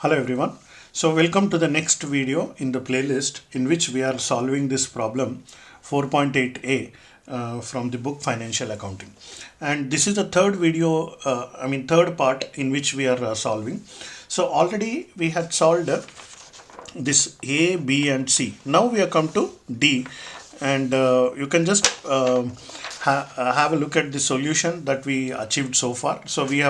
Hello everyone. So welcome to the next video in the playlist in which we are solving this problem 4.8a from the book Financial Accounting. And this is the third video, third part in which we are solving. So already we had solved this A, B and C. Now we have come to D, and you can just have a look at the solution that we achieved so far. So we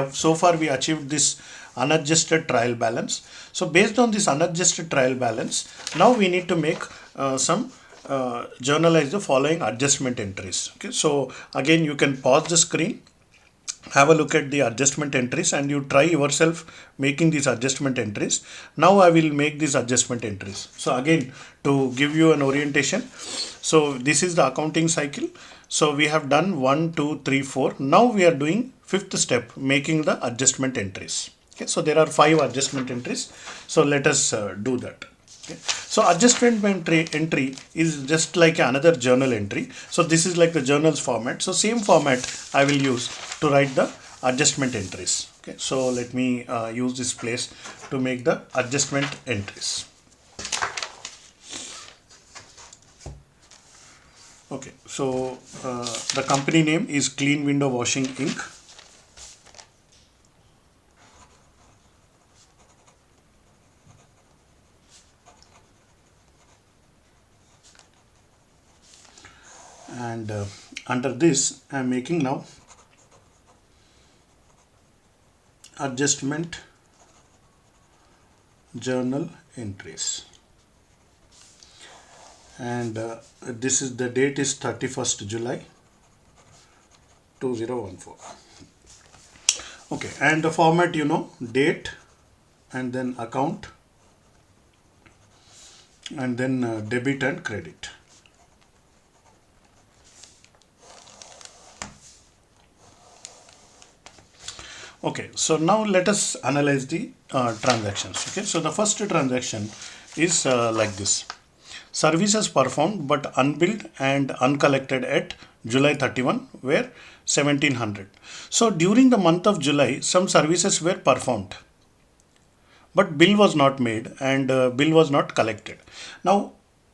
achieved this unadjusted trial balance. So based on this unadjusted trial balance, now we need to make some journalize the following adjustment entries. Okay, so again you can pause the screen, have a look at the adjustment entries, and you try yourself making these adjustment entries. Now I will make these adjustment entries. So again, to give you an orientation, so this is the accounting cycle. So we have done 1 2 3 4. Now we are doing fifth step, making the adjustment entries. Okay, so there are 5 adjustment entries, so let us do that. Okay. So adjustment entry is just like another journal entry. So this is like the journal's format. So same format I will use to write the adjustment entries. Okay. So let me use this place to make the adjustment entries. Okay. So the company name is Clean Window Washing Inc. And under this I am making now adjustment journal entries, and this is the date is 31st July 2014. Okay, and the format, date and then account and then debit and credit. Okay, so now let us analyze the transactions. Okay, so the first transaction is like this: services performed but unbilled and uncollected at July 31 were 1700. So during the month of July, some services were performed, but bill was not made and bill was not collected. Now,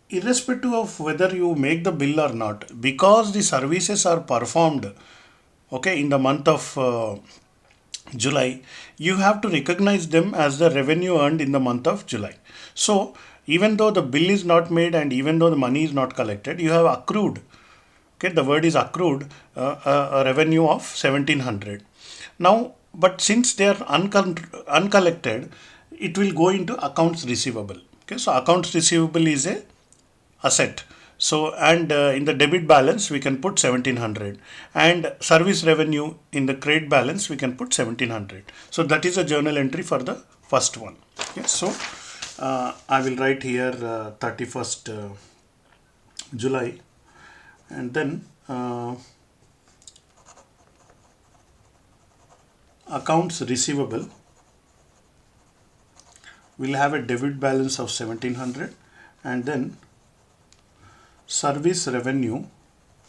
irrespective of whether you make the bill or not, because the services are performed, okay, in the month of July, you have to recognize them as the revenue earned in the month of July. So, even though the bill is not made and even though the money is not collected, you have accrued. Okay, the word is accrued a revenue of 1700. Now, but since they are uncollected, it will go into accounts receivable. Okay, so accounts receivable is a asset. So, and in the debit balance we can put 1700, and service revenue in the credit balance we can put 1700. So that is a journal entry for the first one. Okay, so I will write here 31st July, and then accounts receivable will have a debit balance of 1700, and then service revenue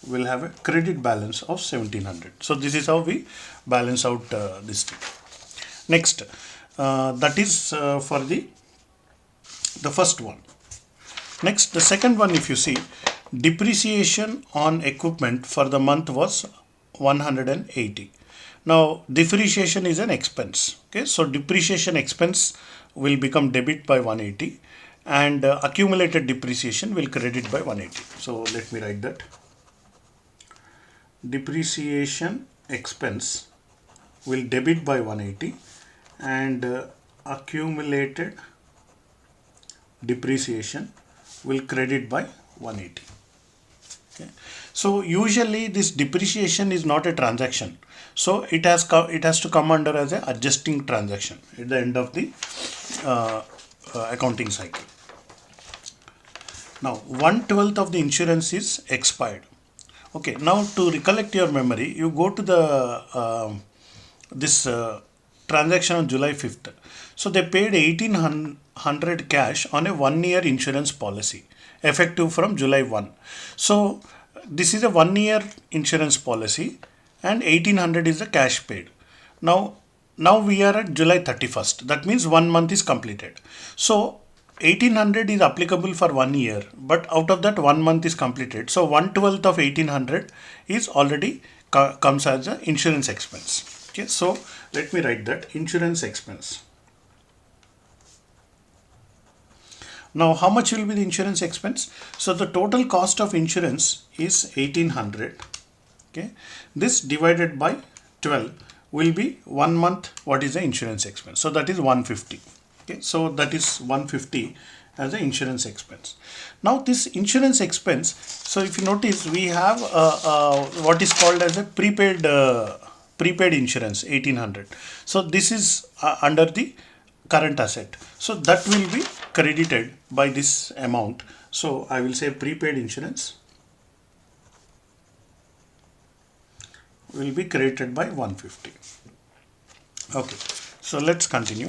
will have a credit balance of 1700. So this is how we balance out this thing. Next, that is for the first one. Next, the second one, if you see, depreciation on equipment for the month was 180. Now depreciation is an expense. Okay, so depreciation expense will become debit by 180, and accumulated depreciation will credit by 180. So let me write that. Depreciation expense will debit by 180, and accumulated depreciation will credit by 180. Okay. So usually this depreciation is not a transaction, so it has to come under as a adjusting transaction at the end of the accounting cycle. Now 1/12 of the insurance is expired. Okay, now to recollect your memory, you go to the this transaction on July 5th. So they paid 1800 cash on a 1-year insurance policy effective from July 1. So this is a 1-year insurance policy and 1800 is the cash paid. Now now we are at July 31st. That means 1 month is completed. So 1800 is applicable for 1 year, but out of that 1 month is completed. So 1/12 of 1800 is already comes as an insurance expense. Okay, so let me write that insurance expense. Now, how much will be the insurance expense? So the total cost of insurance is 1800. Okay, this divided by 12 will be 1 month. What is the insurance expense? So that is 150. Okay, so that is 150 as the insurance expense. Now this insurance expense, so if you notice, we have what is called as a prepaid insurance 1800. So this is under the current asset, so that will be credited by this amount. So I will say prepaid insurance will be credited by 150. Okay, so let's continue.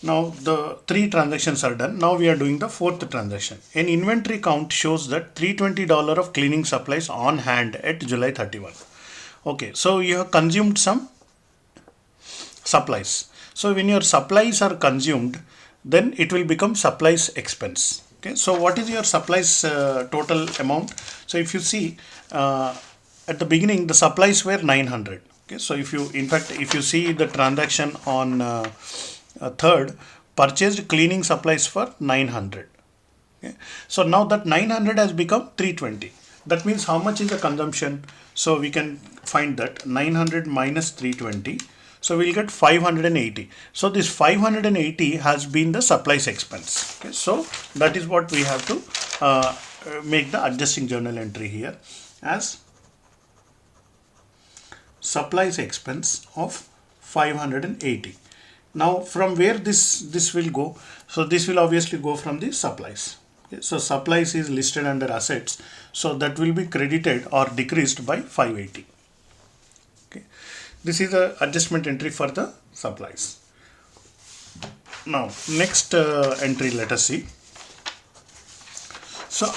Now the 3 transactions are done. Now we are doing the 4th transaction. An inventory count shows that $320 of cleaning supplies on hand at July 31. Okay, so you have consumed some supplies. So when your supplies are consumed, then it will become supplies expense. Okay, so what is your supplies total amount? So if you see at the beginning, the supplies were 900. Okay, so if you, in fact, if you see the transaction on third, purchased cleaning supplies for 900. Okay, so now that 900 has become 320. That means how much is the consumption? So we can find that 900 minus 320. So we'll get 580. So this 580 has been the supplies expense. Okay, so that is what we have to make the adjusting journal entry here as supplies expense of 580. Now from where this will go? So this will obviously go from the supplies. Okay, so supplies is listed under assets, so that will be credited or decreased by 580. Okay, this is the adjustment entry for the supplies. Now next entry, let us see. So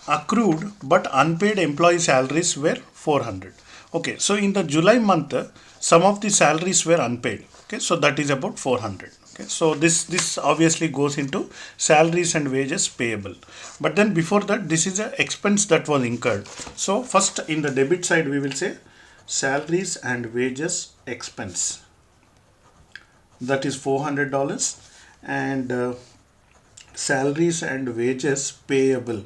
accrued but unpaid employee salaries were 400. Okay, so in the July month, some of the salaries were unpaid. Okay, so that is about 400. Okay, so this obviously goes into salaries and wages payable. But then before that, this is an expense that was incurred. So first in the debit side, we will say salaries and wages expense. That is $400, and salaries and wages payable.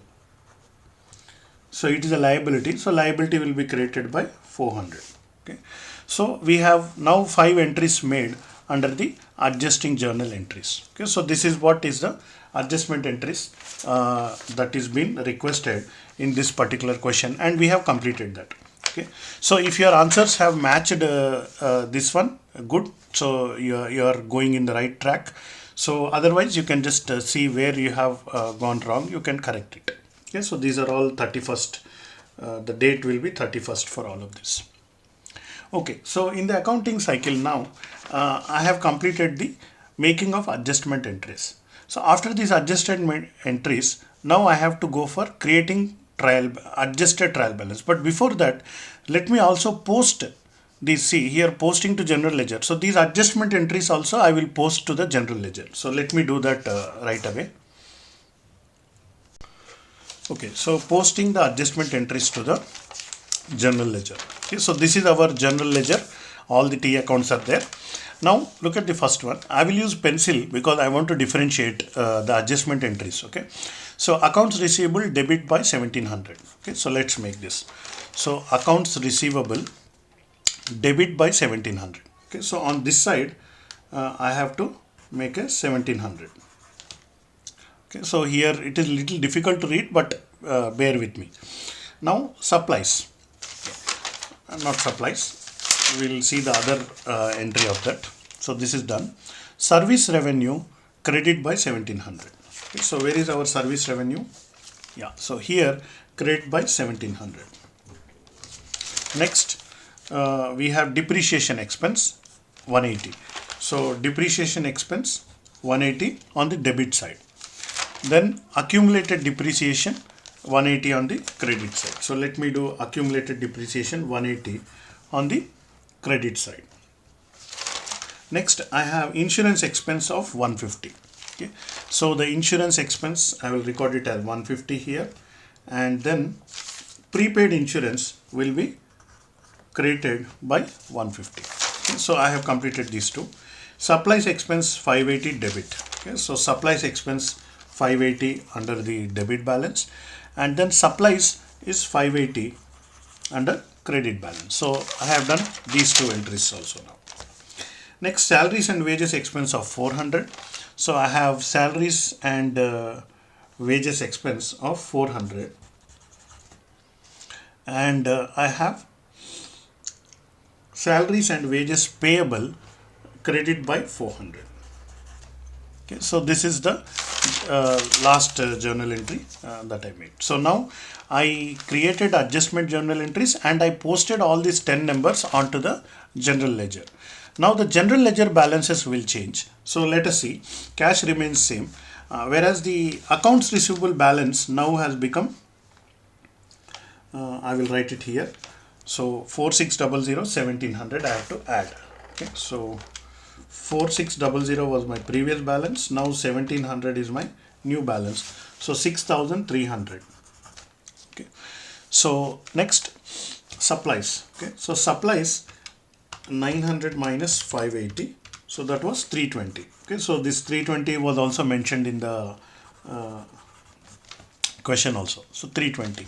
So it is a liability. So liability will be created by 400. Okay. So we have now 5 entries made under the adjusting journal entries. Okay. So this is what is the adjustment entries that is been requested in this particular question, and we have completed that. Okay. So if your answers have matched this one, good. So you are going in the right track. So otherwise you can just see where you have gone wrong. You can correct it. Okay. So these are all 31st. The date will be 31st for all of this. Okay, so in the accounting cycle now, I have completed the making of adjustment entries. So after these adjustment entries, now I have to go for creating adjusted trial balance. But before that, let me also post these. See here, posting to general ledger. So these adjustment entries also I will post to the general ledger. So let me do that right away. Okay, so posting the adjustment entries to the general ledger. Okay, so this is our general ledger. All the T accounts are there. Now look at the first one. I will use pencil because I want to differentiate the adjustment entries. Okay, so accounts receivable debit by 1700. Okay, so let's make this. So accounts receivable debit by 1700. Okay, so on this side I have to make a 1700. Okay, so here it is little difficult to read, but bear with me. Now supplies. Not supplies, we will see the other entry of that. So this is done. Service revenue credit by 1700. Okay, so where is our service revenue? Yeah, so here credit by 1700. Next we have depreciation expense 180. So depreciation expense 180 on the debit side. Then accumulated depreciation 180 on the credit side. So let me do accumulated depreciation 180 on the credit side. Next, I have insurance expense of 150. Okay, so the insurance expense, I will record it as 150 here, and then prepaid insurance will be created by 150. Okay, so I have completed these two. Supplies expense 580 debit. Okay, so supplies expense 580 under the debit balance, and then supplies is 580 under credit balance. So I have done these two entries also now. Next, salaries and wages expense of 400. So I have salaries and wages expense of 400, and I have salaries and wages payable credit by 400. Okay, so this is the last journal entry that I made. So now I created adjustment journal entries and I posted all these 10 numbers onto the general ledger. Now the general ledger balances will change. So let us see. Cash remains same, whereas the accounts receivable balance now has become, I will write it here. So 4600 1700 I have to add. Okay, so 4600 was my previous balance. Now 1700 is my new balance. So 6300. Okay. So next, supplies. Okay. So supplies 900 minus 580. So that was 320. Okay. So this 320 was also mentioned in the question also. So 320.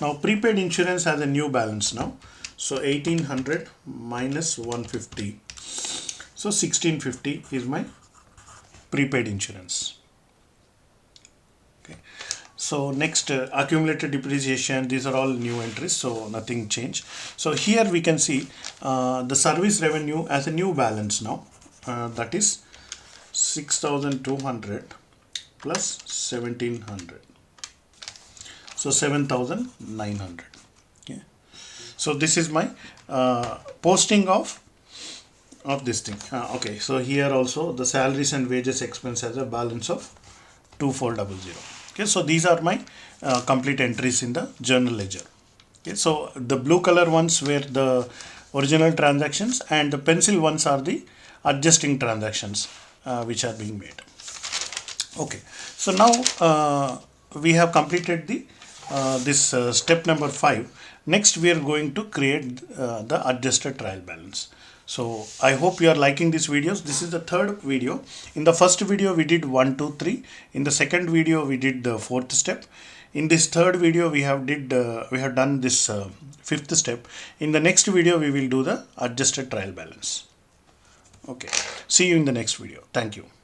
Now prepaid insurance has a new balance now. So 1800 minus 150. So 1650 is my prepaid insurance. Okay. So next, accumulated depreciation, these are all new entries, so nothing changed. So here we can see the service revenue as a new balance now, that is 6200 plus 1700. So 7900. Okay. So this is my posting of this thing. Okay, so here also the salaries and wages expense has a balance of 2400. Okay, so these are my complete entries in the journal ledger. Okay, so the blue color ones were the original transactions and the pencil ones are the adjusting transactions which are being made. Okay, so now we have completed the this step number 5. Next we are going to create the adjusted trial balance. So I hope you are liking these videos. This is the third video. In the first video we did 1, 2, 3. In the second video we did the fourth step. In this third video we have done this fifth step. In the next video we will do the adjusted trial balance. Okay. See you in the next video. Thank you.